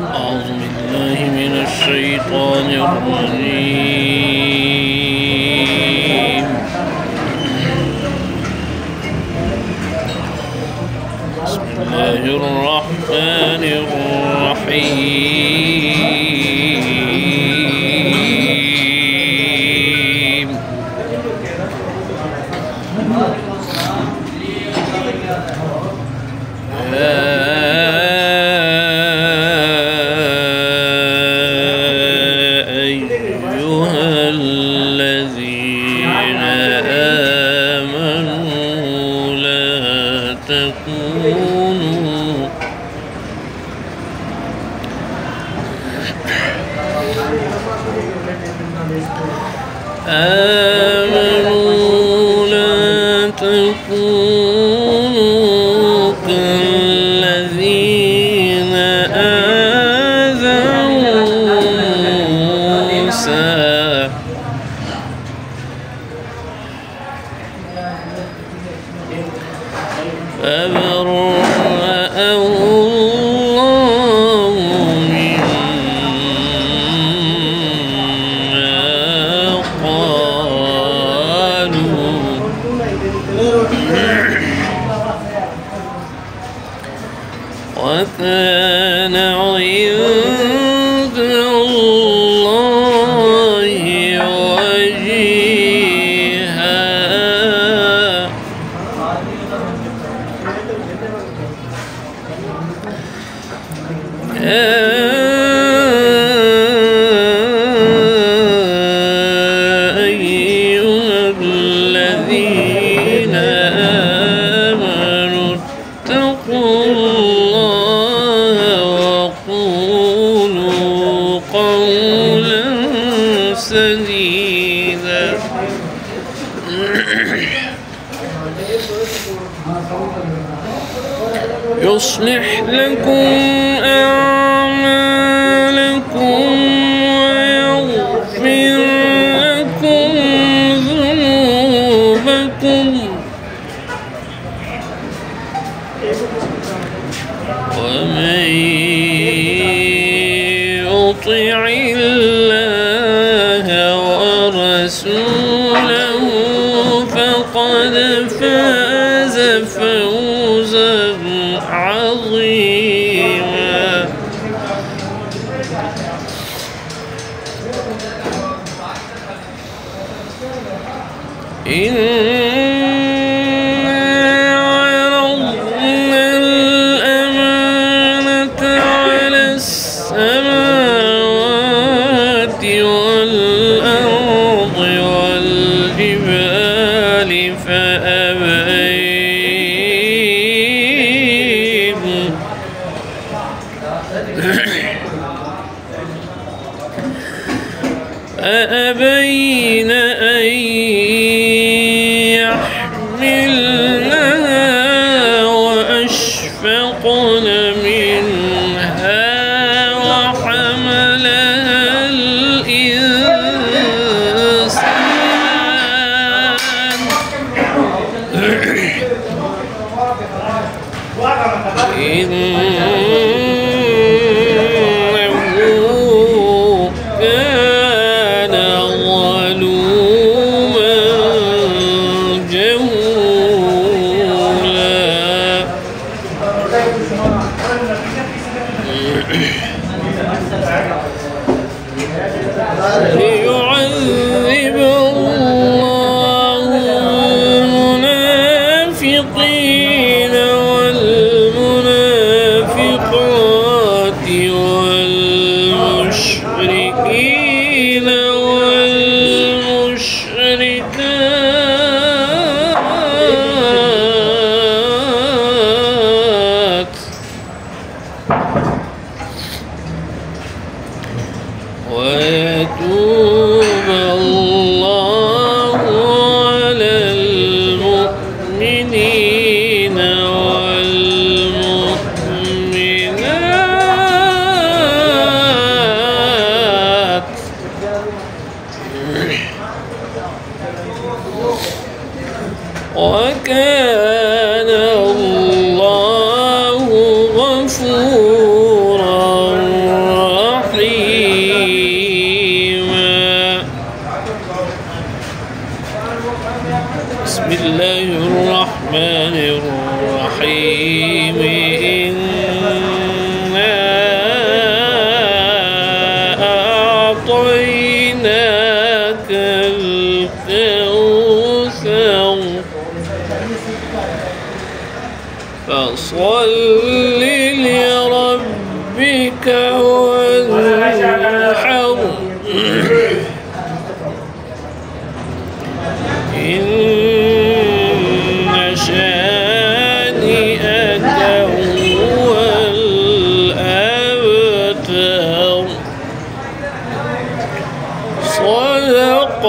أعوذ بالله من الشيطان الرجيم. بسم الله الرحمن الرحيم. أيها الذين آمنوا لا تكونوا كالذين آذوا موسى فبرأه الله مما قالوا وكان عند الله وجيها. أيها الذين آمنوا اتقوا الله وقولوا قولا سديدا يصلح لكم أعمالكم ويغفر لكم ذنوبكم ومن يطع الله ورسوله فقد فاز فوزا عظيما. إنا عرضنا الأمانة على السماوات والأرض والجبال فأبين أن يحملنها وأشفقن منها وحملها الإنسان ليعذب الله المنافقين والمنافقات والمشركين والمشركات ويتوب الله على المؤمنين والمؤمنات وكان الله غفورا ربك وانحر إن شانئك هو الأبتر صدق